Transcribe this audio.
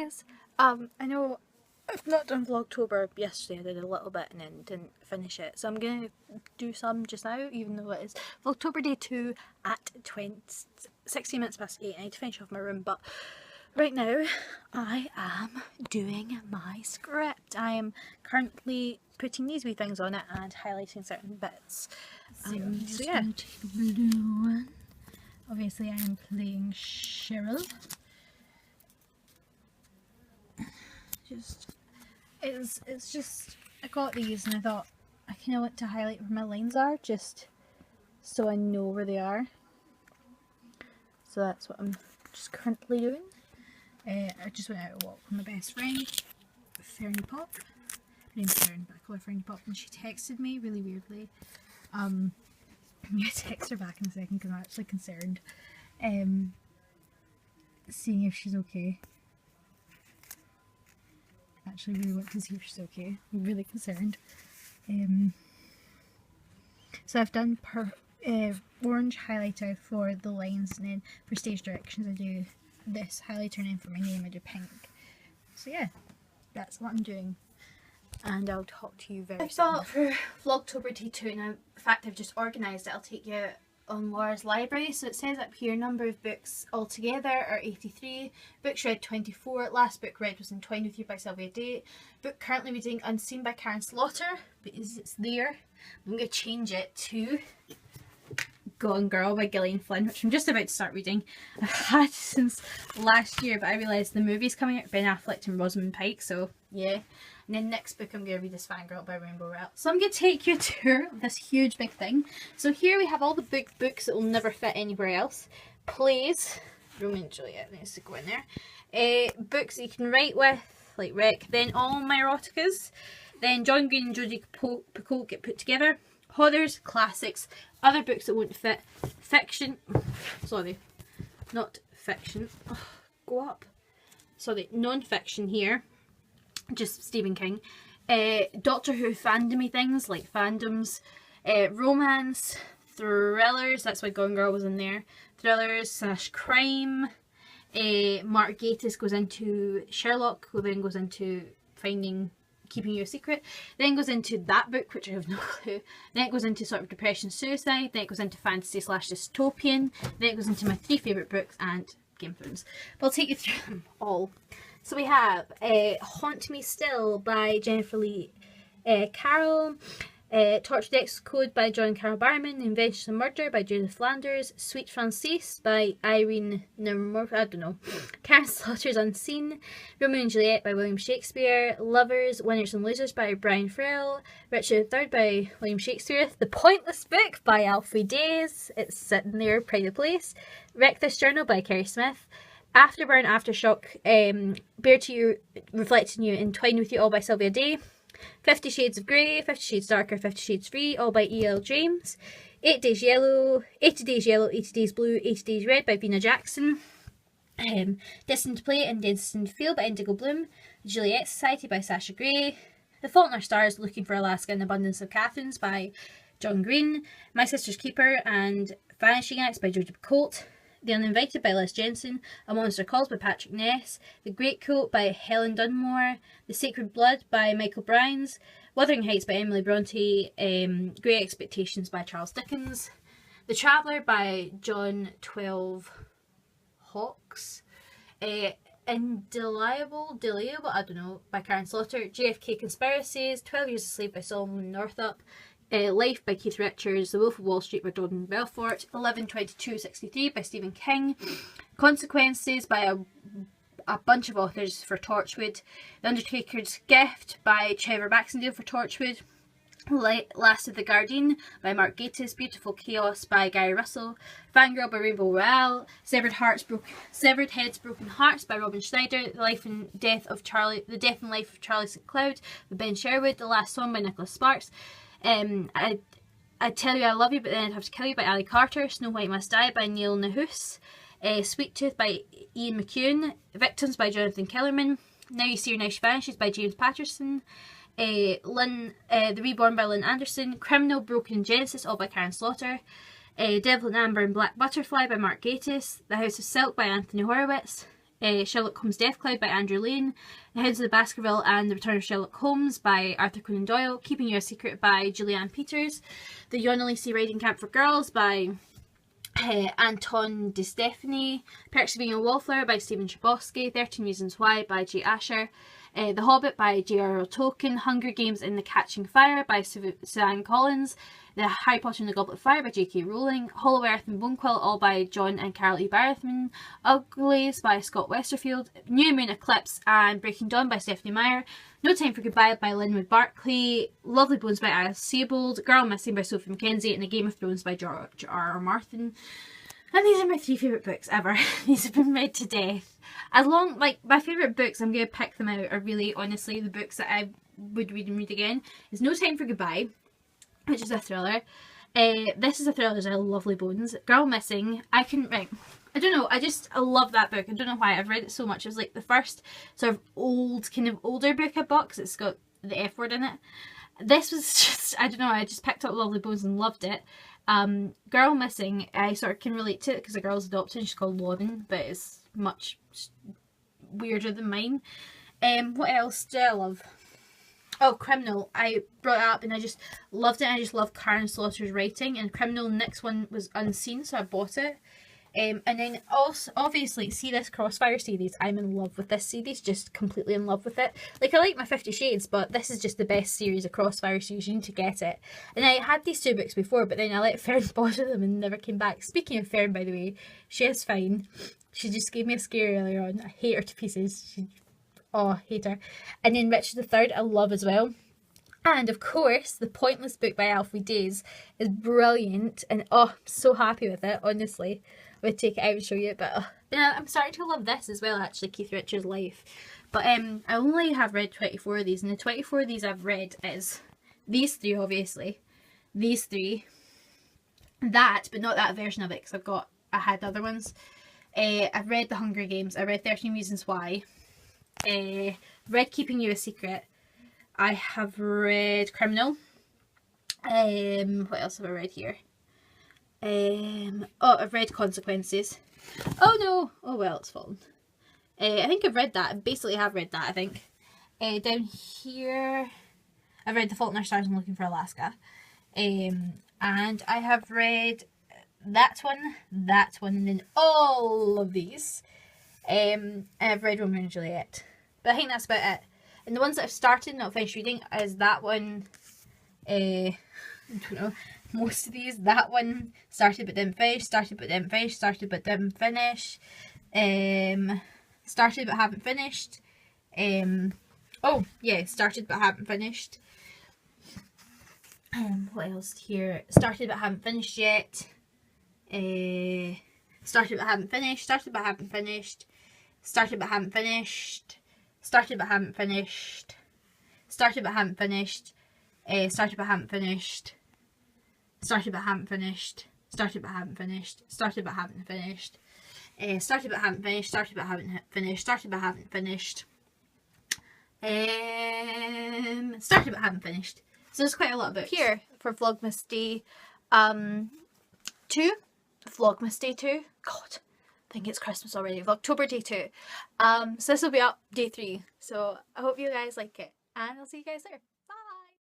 guys. I know I've not done Vlogtober yesterday. I did a little bit and then didn't finish it, so I'm gonna do some just now, even though it is Vlogtober day 2 at 16 minutes past 8. I need to finish off my room, but right now I am doing my script. I am currently putting these wee things on it and highlighting certain bits. So yeah. Take a blue one. Obviously I am playing Cheryl. It's just, I got these and I thought I kind of want to highlight where my lines are, just so I know where they are. So that's what I'm just currently doing. I just went out to walk with my best friend, Fernie Pop. Her name's Fern, but I call her Fernie Pop, and she texted me really weirdly. I'm going to text her back in a second because I'm actually concerned. Seeing if she's okay. I actually really want to see if she's okay. I'm really concerned. So I've done orange highlighter for the lines, and then for stage directions I do this highlighter, and then for my name I do pink. So yeah, that's what I'm doing, and I'll talk to you very soon. I thought for Vlogtober day 2, now in fact I've just organised it, I'll take you on Laura's library. So it says up here number of books altogether are 83, books read 24, last book read was Entwined With You by Sylvia Day, book currently reading Unseen by Karen Slaughter, because it's there. I'm going to change it to Gone Girl by Gillian Flynn, which I'm just about to start reading. I've had since last year, but I realised the movie's coming out, Ben Affleck and Rosamund Pike, so yeah. And then next book I'm going to read is Fangirl by Rainbow Rowell. So I'm going to take you a tour of this huge big thing. So here we have all the big books that will never fit anywhere else. Plays, Romeo and Juliet needs to go in there. Books that you can write with, like Rec. Then all my eroticas. Then John Green and Jodie Picoult get put together. Horrors, classics, other books that won't fit. Fiction, sorry, not fiction. Oh, go up. Sorry, non-fiction here. Just Stephen King. Doctor Who fandomy things like fandoms, romance, thrillers, that's why Gone Girl was in there, thrillers / crime. Mark Gatiss goes into Sherlock, who then goes into keeping you a secret, then goes into that book, which I have no clue, then it goes into sort of depression, suicide, then it goes into fantasy / dystopian, then it goes into my 3 favourite books and Game of Thrones. But I'll take you through them all. So we have Haunt Me Still by Jennifer Lee Carroll, Tortured X Code by John Carroll Barrowman, Invention of Murder by Judith Flanders, Sweet Francis by Irene Karen Slaughter's Unseen, Romeo and Juliet by William Shakespeare, Lovers, Winners and Losers by Brian Farrell, Richard III by William Shakespeare, The Pointless Book by Alfred Days, it's sitting there, pride of place, Wreck This Journal by Kerry Smith, Afterburn, Aftershock, Bare to You, Reflecting You, Entwined With You all by Sylvia Day, 50 Shades of Grey, 50 Shades Darker, 50 Shades Free, all by E.L. James, 80 Days Yellow, 80 Days Blue, 80 Days Red by Vina Jackson, Destined to Play and Destined to Feel by Indigo Bloom, Juliet Society by Sasha Grey, The Fault in Our Stars, Looking for Alaska and Abundance of Catherines by John Green, My Sister's Keeper and Vanishing Acts by Jodie Picoult, The Uninvited by Liz Jensen, A Monster Calls by Patrick Ness, The Greatcoat by Helen Dunmore, The Sacred Blood by Michael Bryans, Wuthering Heights by Emily Bronte, Great Expectations by Charles Dickens, The Traveller by John 12 Hawkes, Delayable, I don't know, by Karen Slaughter, JFK Conspiracies, 12 Years a Slave by Solomon Northup, Life by Keith Richards, The Wolf of Wall Street by Jordan Belfort, 11/22/63 by Stephen King, Consequences by a bunch of authors for Torchwood, The Undertaker's Gift by Trevor Baxendale for Torchwood, Last of the Guardian by Mark Gatiss, Beautiful Chaos by Gary Russell, Fangirl by Rainbow Rowell, Severed Heads, Broken Hearts by Robin Schneider, The Death and Life of Charlie St. Cloud by Ben Sherwood, The Last Song by Nicholas Sparks, I'd Tell You I Love You But Then I'd Have to Kill You by Ali Carter, Snow White Must Die by Neil Nahus, Sweet Tooth by Ian McEwan, Victims by Jonathan Kellerman, Now You See Her Now She Vanishes by James Patterson, The Reborn by Lynn Anderson, Criminal, Broken Genesis all by Karen Slaughter, Devil in Amber and Black Butterfly by Mark Gatiss, The House of Silk by Anthony Horowitz, Sherlock Holmes' Death Cloud by Andrew Lane, The Hounds of the Baskerville and the Return of Sherlock Holmes by Arthur Conan Doyle, Keeping You a Secret by Julianne Peters, The Yon Elise Riding Camp for Girls by Anton De Stefani, Perks of Being a Wallflower by Stephen Chbosky, 13 Reasons Why by J. Asher, The Hobbit by J.R.R. Tolkien, Hunger Games in the Catching Fire by Suzanne Collins, The Harry Potter and the Goblet of Fire by J.K. Rowling, Hollow Earth and Bonequill, all by John and Carol E. Barrethman, Uglies by Scott Westerfield, New Moon Eclipse and Breaking Dawn by Stephanie Meyer, No Time for Goodbye by Linwood Barclay, Lovely Bones by Alice Sebold, Girl Missing by Sophie Mackenzie, and A Game of Thrones by George R.R. Martin. And these are my 3 favourite books ever. These have been read to death. Like, my favourite books, I'm going to pick them out, are really, honestly, the books that I would read and read again, is No Time for Goodbye, which is a thriller. This is a thriller, there's a Lovely Bones. Girl Missing, I don't know, I love that book. I don't know why, I've read it so much. It was like the first sort of older book I bought, because it's got the F word in it. This was just, I don't know, I just picked up Lovely Bones and loved it. Girl Missing, I sort of can relate to it because the girl's adopted and she's called Lauren, but it's much weirder than mine. What else do I love? Oh, Criminal. I brought it up and I just loved it. I just love Karen Slaughter's writing, and Criminal, next one was Unseen, so I bought it. And then also, obviously, see this Crossfire series, I'm in love with this series, just completely in love with it. Like, I like my 50 Shades, but this is just the best series of Crossfire series, you need to get it. And I had these 2 books before, but then I let Fern bother them and never came back. Speaking of Fern, by the way, she is fine. She just gave me a scare earlier on. I hate her to pieces. Hate her. And then Richard III, I love as well. And of course, The Pointless Book by Alfie Days is brilliant, and I'm so happy with it, honestly. I would take it out and show you, but I'm starting to love this as well, actually, Keith Richards' Life. But I only have read 24 of these, and the 24 of these I've read is these 3, obviously, these 3, that, but not that version of it, because I had other ones. I've read The Hunger Games, I read 13 Reasons Why, read Keeping You a Secret, I have read Criminal, what else have I read here? I've read Consequences. Oh no! Oh well, it's fallen. I think I've read that. I basically have read that, I think. Down here, I've read The Fault in Our Stars and Looking for Alaska. And I have read that one, and then all of these. I've read Romeo and Juliet. But I think that's about it. And the ones that I've started, not finished reading, is that one, I don't know, most of these, that one, started but didn't finish, started but didn't finish, started but didn't finish, started but haven't finished, started but haven't finished, what else here, started but haven't finished yet, started but haven't finished, started but haven't finished, started but haven't finished, started but haven't finished, started but haven't finished, started but haven't finished, started but haven't finished, started but haven't finished, started but haven't finished, started but haven't finished, started but haven't finished, started but haven't finished, started but haven't finished. So there's quite a lot of books. Here for Vlogmas Day 2, Vlogmas Day 2, God, I think it's Christmas already, Vlogtober Day 2. So this will be up Day 3, so I hope you guys like it, and I'll see you guys there.